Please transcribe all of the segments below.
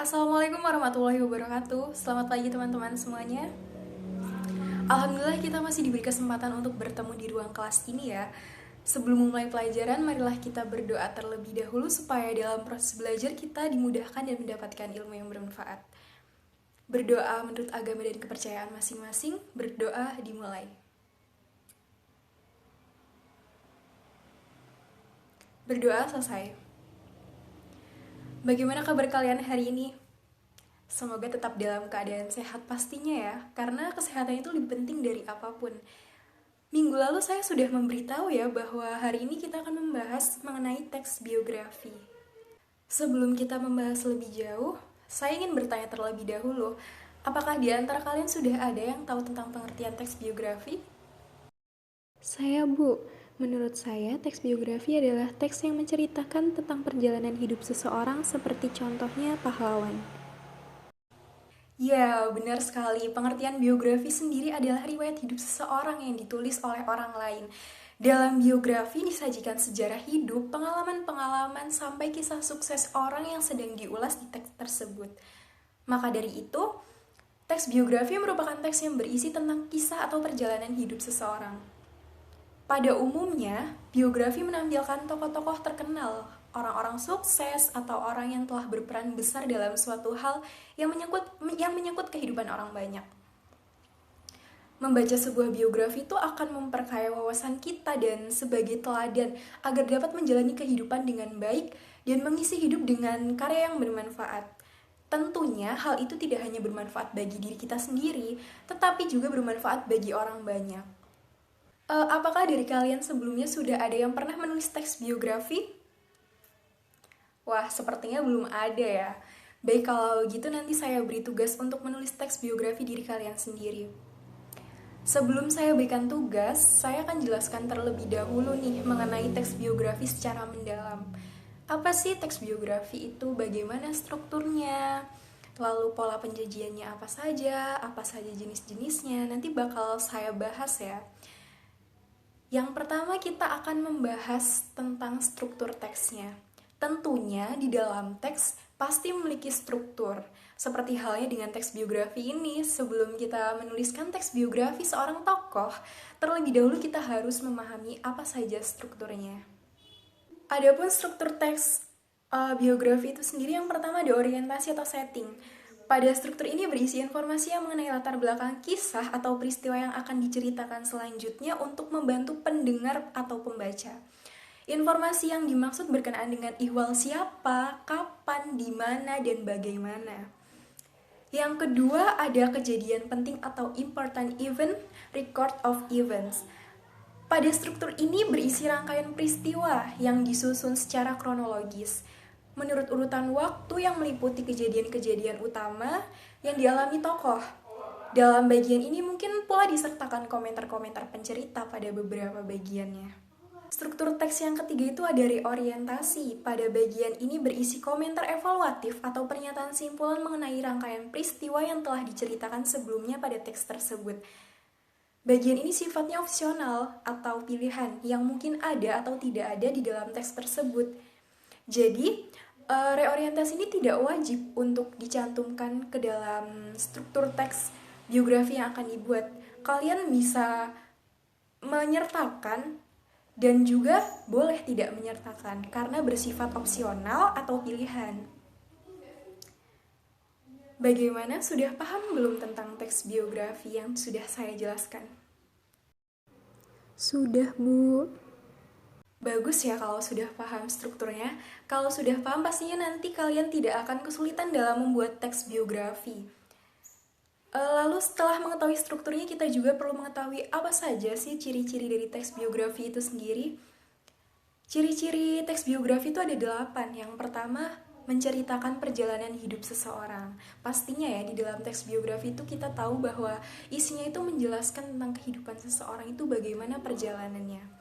Assalamualaikum warahmatullahi wabarakatuh. Selamat pagi teman-teman semuanya. Alhamdulillah kita masih diberi kesempatan untuk bertemu di ruang kelas ini ya. Sebelum memulai pelajaran, marilah kita berdoa terlebih dahulu supaya dalam proses belajar kita dimudahkan dan mendapatkan ilmu yang bermanfaat. Berdoa menurut agama dan kepercayaan masing-masing, berdoa dimulai. Berdoa selesai. Bagaimana kabar kalian hari ini? Semoga tetap dalam keadaan sehat pastinya ya, karena kesehatan itu lebih penting dari apapun. Minggu lalu saya sudah memberitahu ya bahwa hari ini kita akan membahas mengenai teks biografi. Sebelum kita membahas lebih jauh, saya ingin bertanya terlebih dahulu, apakah di antara kalian sudah ada yang tahu tentang pengertian teks biografi? Saya, Bu. Menurut saya, teks biografi adalah teks yang menceritakan tentang perjalanan hidup seseorang seperti contohnya pahlawan. Ya, benar sekali. Pengertian biografi sendiri adalah riwayat hidup seseorang yang ditulis oleh orang lain. Dalam biografi disajikan sejarah hidup, pengalaman-pengalaman, sampai kisah sukses orang yang sedang diulas di teks tersebut. Maka dari itu, teks biografi merupakan teks yang berisi tentang kisah atau perjalanan hidup seseorang. Pada umumnya, biografi menampilkan tokoh-tokoh terkenal, orang-orang sukses, atau orang yang telah berperan besar dalam suatu hal yang menyangkut kehidupan orang banyak. Membaca sebuah biografi itu akan memperkaya wawasan kita dan sebagai teladan agar dapat menjalani kehidupan dengan baik dan mengisi hidup dengan karya yang bermanfaat. Tentunya hal itu tidak hanya bermanfaat bagi diri kita sendiri, tetapi juga bermanfaat bagi orang banyak. Apakah dari kalian sebelumnya sudah ada yang pernah menulis teks biografi? Wah, sepertinya belum ada ya. Baik, kalau gitu nanti saya beri tugas untuk menulis teks biografi diri kalian sendiri. Sebelum saya berikan tugas, saya akan jelaskan terlebih dahulu nih mengenai teks biografi secara mendalam. Apa sih teks biografi itu? Bagaimana strukturnya? Lalu pola penjajiannya apa saja jenis-jenisnya? Nanti bakal saya bahas ya. Yang pertama kita akan membahas tentang struktur teksnya. Tentunya di dalam teks pasti memiliki struktur. Seperti halnya dengan teks biografi ini, sebelum kita menuliskan teks biografi seorang tokoh, terlebih dahulu kita harus memahami apa saja strukturnya. Adapun struktur teks biografi itu sendiri, yang pertama ada orientasi atau setting. Pada struktur ini berisi informasi yang mengenai latar belakang kisah atau peristiwa yang akan diceritakan selanjutnya untuk membantu pendengar atau pembaca. Informasi yang dimaksud berkenaan dengan ihwal siapa, kapan, di mana, dan bagaimana. Yang kedua ada kejadian penting atau important event, record of events. Pada struktur ini berisi rangkaian peristiwa yang disusun secara kronologis menurut urutan waktu yang meliputi kejadian-kejadian utama yang dialami tokoh. Dalam bagian ini mungkin pula disertakan komentar-komentar pencerita pada beberapa bagiannya. Struktur teks yang ketiga itu ada reorientasi. Pada bagian ini berisi komentar evaluatif atau pernyataan simpulan mengenai rangkaian peristiwa yang telah diceritakan sebelumnya pada teks tersebut. Bagian ini sifatnya opsional atau pilihan yang mungkin ada atau tidak ada di dalam teks tersebut. Jadi, reorientasi ini tidak wajib untuk dicantumkan ke dalam struktur teks biografi yang akan dibuat. Kalian bisa menyertakan dan juga boleh tidak menyertakan karena bersifat opsional atau pilihan. Bagaimana, sudah paham belum tentang teks biografi yang sudah saya jelaskan? Sudah, Bu. Bagus ya kalau sudah paham strukturnya. Kalau sudah paham pastinya nanti kalian tidak akan kesulitan dalam membuat teks biografi. Lalu setelah mengetahui strukturnya, kita juga perlu mengetahui apa saja sih ciri-ciri dari teks biografi itu sendiri. Ciri-ciri teks biografi itu ada 8. Yang pertama, menceritakan perjalanan hidup seseorang. Pastinya ya, di dalam teks biografi itu kita tahu bahwa isinya itu menjelaskan tentang kehidupan seseorang itu bagaimana perjalanannya.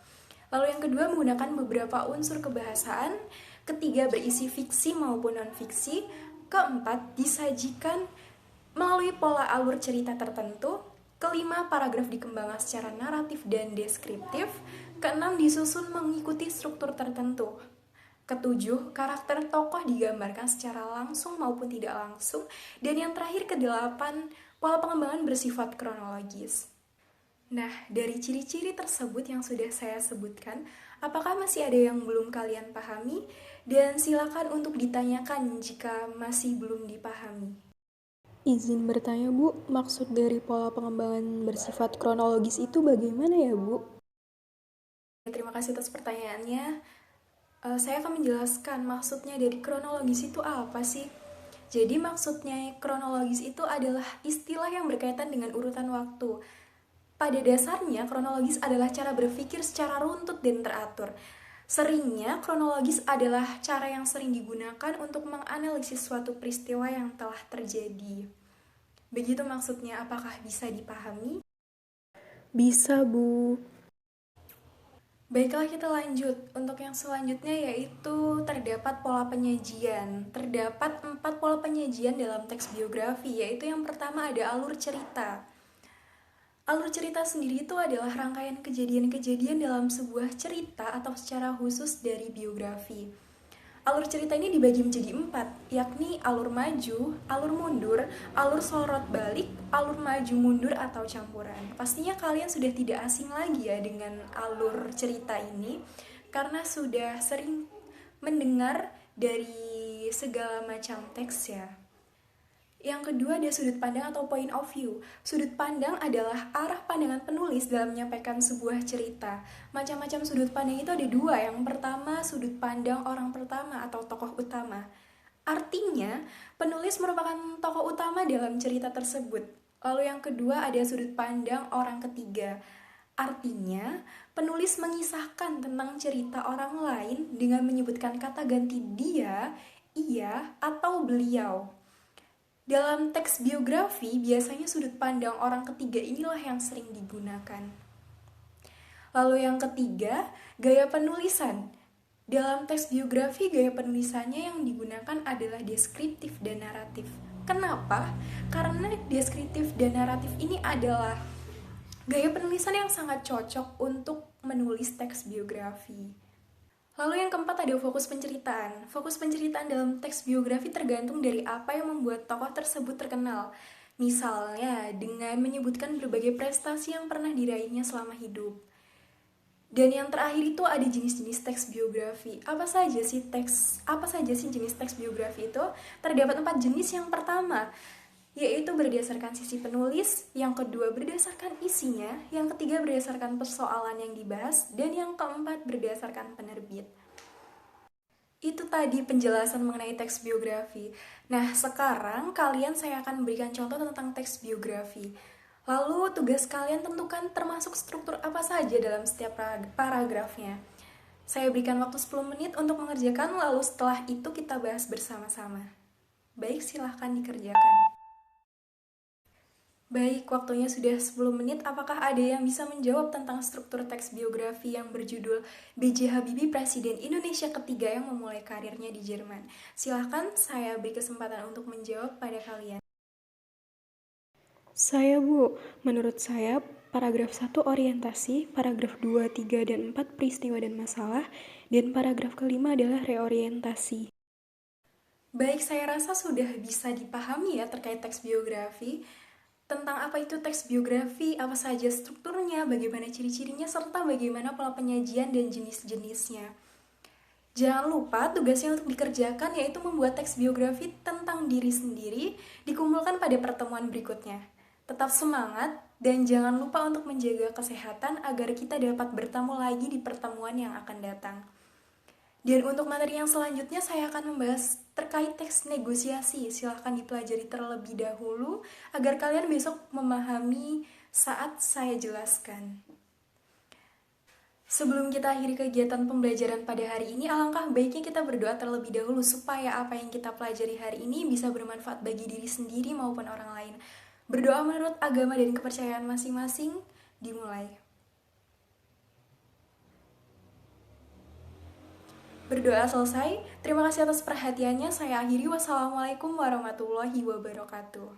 Lalu yang kedua, menggunakan beberapa unsur kebahasaan. Ketiga, berisi fiksi maupun non-fiksi. Keempat, disajikan melalui pola alur cerita tertentu. Kelima, paragraf dikembangkan secara naratif dan deskriptif. Keenam, disusun mengikuti struktur tertentu. Ketujuh, karakter tokoh digambarkan secara langsung maupun tidak langsung. Dan yang terakhir kedelapan, pola pengembangan bersifat kronologis. Nah, dari ciri-ciri tersebut yang sudah saya sebutkan, apakah masih ada yang belum kalian pahami? Dan silakan untuk ditanyakan jika masih belum dipahami. Izin bertanya, Bu, maksud dari pola pengembangan bersifat kronologis itu bagaimana ya, Bu? Terima kasih atas pertanyaannya. Saya akan menjelaskan maksudnya dari kronologis itu apa sih? Jadi maksudnya kronologis itu adalah istilah yang berkaitan dengan urutan waktu. Pada dasarnya, kronologis adalah cara berpikir secara runtut dan teratur. Seringnya, kronologis adalah cara yang sering digunakan untuk menganalisis suatu peristiwa yang telah terjadi. Begitu maksudnya, apakah bisa dipahami? Bisa, Bu. Baiklah, kita lanjut. Untuk yang selanjutnya yaitu terdapat pola penyajian. Terdapat 4 pola penyajian dalam teks biografi, yaitu yang pertama ada alur cerita. Alur cerita sendiri itu adalah rangkaian kejadian-kejadian dalam sebuah cerita atau secara khusus dari biografi. Alur cerita ini dibagi menjadi 4, yakni alur maju, alur mundur, alur sorot balik, alur maju mundur atau campuran. Pastinya kalian sudah tidak asing lagi ya dengan alur cerita ini, karena sudah sering mendengar dari segala macam teks ya. Yang kedua ada sudut pandang atau point of view. Sudut pandang adalah arah pandangan penulis dalam menyampaikan sebuah cerita. Macam-macam sudut pandang itu ada dua. Yang pertama sudut pandang orang pertama atau tokoh utama. Artinya, penulis merupakan tokoh utama dalam cerita tersebut. Lalu yang kedua ada sudut pandang orang ketiga. Artinya, penulis mengisahkan tentang cerita orang lain dengan menyebutkan kata ganti dia, ia, atau beliau. Dalam teks biografi, biasanya sudut pandang orang ketiga inilah yang sering digunakan. Lalu yang ketiga, gaya penulisan. Dalam teks biografi, gaya penulisannya yang digunakan adalah deskriptif dan naratif. Kenapa? Karena deskriptif dan naratif ini adalah gaya penulisan yang sangat cocok untuk menulis teks biografi. Lalu yang keempat ada fokus penceritaan. Fokus penceritaan dalam teks biografi tergantung dari apa yang membuat tokoh tersebut terkenal. Misalnya, dengan menyebutkan berbagai prestasi yang pernah diraihnya selama hidup. Dan yang terakhir itu ada jenis-jenis teks biografi. Apa saja sih jenis teks biografi itu? Terdapat 4 jenis. Yang pertama, yaitu berdasarkan sisi penulis, yang kedua berdasarkan isinya, yang ketiga berdasarkan persoalan yang dibahas, dan yang keempat berdasarkan penerbit. Itu tadi penjelasan mengenai teks biografi. Nah, sekarang saya akan memberikan contoh tentang teks biografi. Lalu tugas kalian tentukan termasuk struktur apa saja dalam setiap paragrafnya. Saya berikan waktu 10 menit untuk mengerjakan, lalu setelah itu kita bahas bersama-sama. Baik, silahkan dikerjakan. Baik, waktunya sudah 10 menit. Apakah ada yang bisa menjawab tentang struktur teks biografi yang berjudul B.J. Habibie, Presiden Indonesia ketiga yang memulai karirnya di Jerman? Silahkan, saya beri kesempatan untuk menjawab pada kalian. Saya, Bu. Menurut saya, paragraf 1 orientasi, paragraf 2, 3, dan 4 peristiwa dan masalah, dan paragraf kelima adalah reorientasi. Baik, saya rasa sudah bisa dipahami ya terkait teks biografi. Tentang apa itu teks biografi, apa saja strukturnya, bagaimana ciri-cirinya, serta bagaimana pola penyajian dan jenis-jenisnya. Jangan lupa tugasnya untuk dikerjakan yaitu membuat teks biografi tentang diri sendiri, dikumpulkan pada pertemuan berikutnya. Tetap semangat dan jangan lupa untuk menjaga kesehatan agar kita dapat bertemu lagi di pertemuan yang akan datang. Dan untuk materi yang selanjutnya saya akan membahas terkait teks negosiasi. Silahkan dipelajari terlebih dahulu agar kalian besok memahami saat saya jelaskan. Sebelum kita akhiri kegiatan pembelajaran pada hari ini, alangkah baiknya kita berdoa terlebih dahulu supaya apa yang kita pelajari hari ini bisa bermanfaat bagi diri sendiri maupun orang lain. Berdoa menurut agama dan kepercayaan masing-masing, dimulai. Berdoa selesai. Terima kasih atas perhatiannya. Saya akhiri. Wassalamualaikum warahmatullahi wabarakatuh.